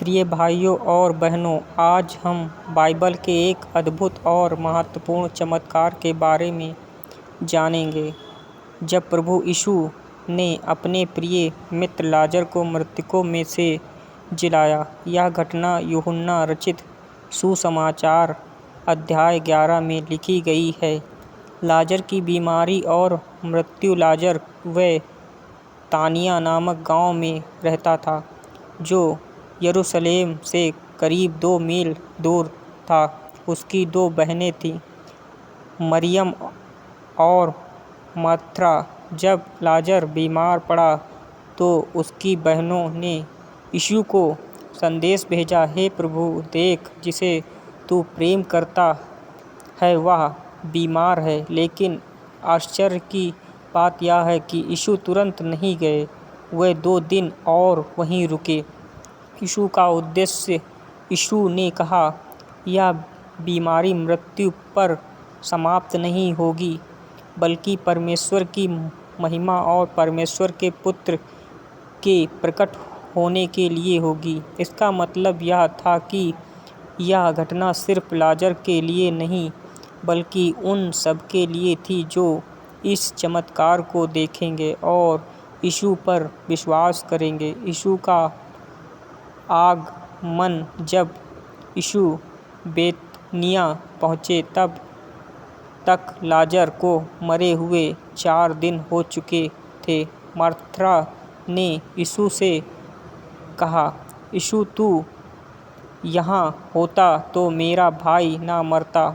प्रिय भाइयों और बहनों, आज हम बाइबल के एक अद्भुत और महत्वपूर्ण चमत्कार के बारे में जानेंगे। जब प्रभु यीशु ने अपने प्रिय मित्र लाजर को मृतकों में से जिलाया। यह घटना यूहन्ना रचित सुसमाचार अध्याय 11 में लिखी गई है। लाजर की बीमारी और मृत्यु। लाजर व तानिया नामक गांव में रहता था, जो यरूशलेम से करीब 2 मील दूर था। उसकी 2 बहनें थीं, मरियम और मार्था। जब लाजर बीमार पड़ा तो उसकी बहनों ने यीशु को संदेश भेजा, हे प्रभु, देख, जिसे तू प्रेम करता है वह बीमार है। लेकिन आश्चर्य की बात यह है कि यीशु तुरंत नहीं गए। वे 2 दिन और वहीं रुके। यीशु का उद्देश्य। यीशु ने कहा, यह बीमारी मृत्यु पर समाप्त नहीं होगी, बल्कि परमेश्वर की महिमा और परमेश्वर के पुत्र के प्रकट होने के लिए होगी। इसका मतलब यह था कि यह घटना सिर्फ लाजर के लिए नहीं, बल्कि उन सब के लिए थी जो इस चमत्कार को देखेंगे और यीशु पर विश्वास करेंगे। यीशु का आगमन। जब यीशु बेतनिया पहुँचे, तब तक लाजर को मरे हुए 4 दिन हो चुके थे। मार्था ने यीशु से कहा, यीशु, तू यहाँ होता तो मेरा भाई न मरता।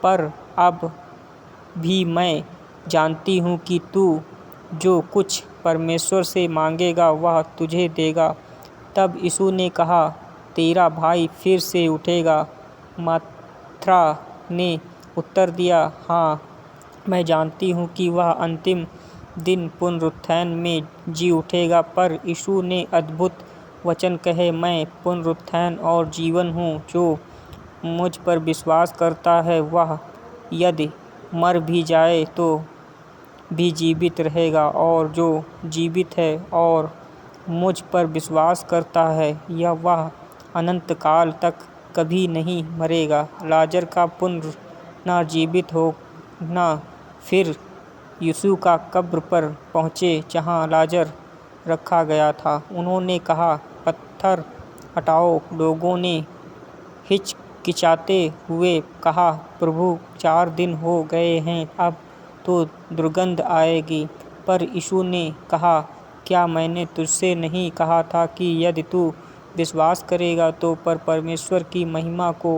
पर अब भी मैं जानती हूँ कि तू जो कुछ परमेश्वर से मांगेगा वह तुझे देगा। तब यीशु ने कहा, तेरा भाई फिर से उठेगा। मार्था ने उत्तर दिया, हाँ, मैं जानती हूँ कि वह अंतिम दिन पुनरुत्थान में जी उठेगा। पर यीशु ने अद्भुत वचन कहे, मैं पुनरुत्थान और जीवन हूँ। जो मुझ पर विश्वास करता है वह यदि मर भी जाए तो भी जीवित रहेगा, और जो जीवित है और मुझ पर विश्वास करता है या वह अनंत काल तक कभी नहीं मरेगा। लाजर का पुनर्जीवित होना। फिर यीशु का कब्र पर पहुँचे जहाँ लाजर रखा गया था। उन्होंने कहा, पत्थर हटाओ। लोगों ने हिचकिचाते हुए कहा, प्रभु, 4 दिन हो गए हैं, अब तो दुर्गंध आएगी। पर यीशु ने कहा, क्या मैंने तुझसे नहीं कहा था कि यदि तू विश्वास करेगा तो परमेश्वर की महिमा को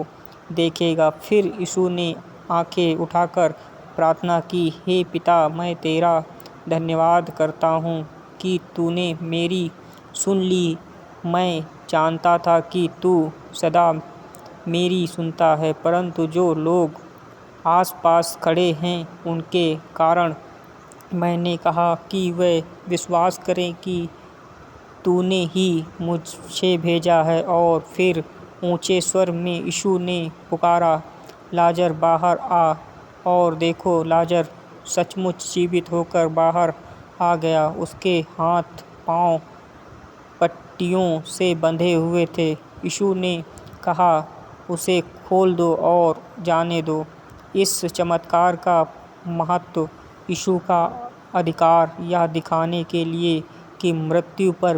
देखेगा। फिर यीशु ने आंखें उठाकर प्रार्थना की, हे पिता, मैं तेरा धन्यवाद करता हूँ कि तूने मेरी सुन ली। मैं जानता था कि तू सदा मेरी सुनता है, परंतु जो लोग आसपास खड़े हैं उनके कारण मैंने कहा कि वे विश्वास करें कि तूने ही मुझे भेजा है। और फिर ऊंचे स्वर में यीशु ने पुकारा, लाजर बाहर आ। और देखो, लाजर सचमुच जीवित होकर बाहर आ गया। उसके हाथ पांव पट्टियों से बंधे हुए थे। यीशु ने कहा, उसे खोल दो और जाने दो। इस चमत्कार का महत्व। यीशु का अधिकार। यह दिखाने के लिए कि मृत्यु पर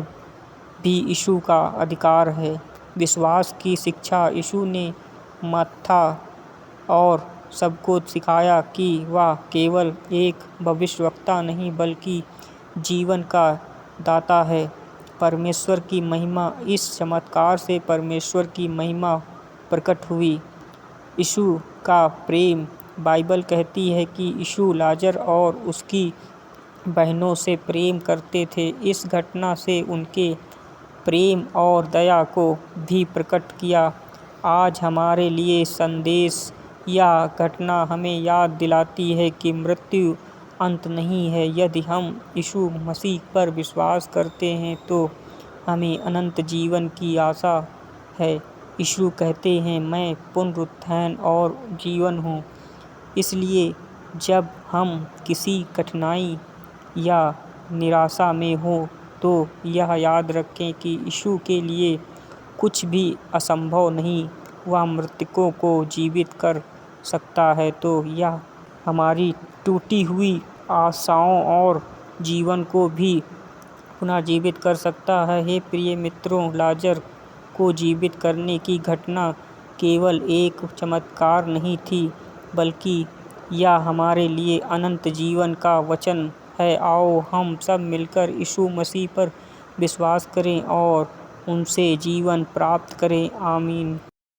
भी यीशु का अधिकार है। विश्वास की शिक्षा। यीशु ने मार्था और सबको सिखाया कि वह केवल एक भविष्यवक्ता नहीं, बल्कि जीवन का दाता है। परमेश्वर की महिमा। इस चमत्कार से परमेश्वर की महिमा प्रकट हुई। यीशु का प्रेम। बाइबल कहती है कि यीशु लाजर और उसकी बहनों से प्रेम करते थे। इस घटना से उनके प्रेम और दया को भी प्रकट किया। आज हमारे लिए संदेश। यह घटना हमें याद दिलाती है कि मृत्यु अंत नहीं है। यदि हम यीशु मसीह पर विश्वास करते हैं तो हमें अनंत जीवन की आशा है। यीशु कहते हैं, मैं पुनरुत्थान और जीवन हूँ। इसलिए जब हम किसी कठिनाई या निराशा में हो तो यह याद रखें कि यीशु के लिए कुछ भी असंभव नहीं। वह मृतकों को जीवित कर सकता है तो यह हमारी टूटी हुई आशाओं और जीवन को भी पुनः जीवित कर सकता है। हे प्रिय मित्रों, लाजर को जीवित करने की घटना केवल एक चमत्कार नहीं थी, बल्कि यह हमारे लिए अनंत जीवन का वचन है। आओ हम सब मिलकर यीशु मसीह पर विश्वास करें और उनसे जीवन प्राप्त करें। आमीन।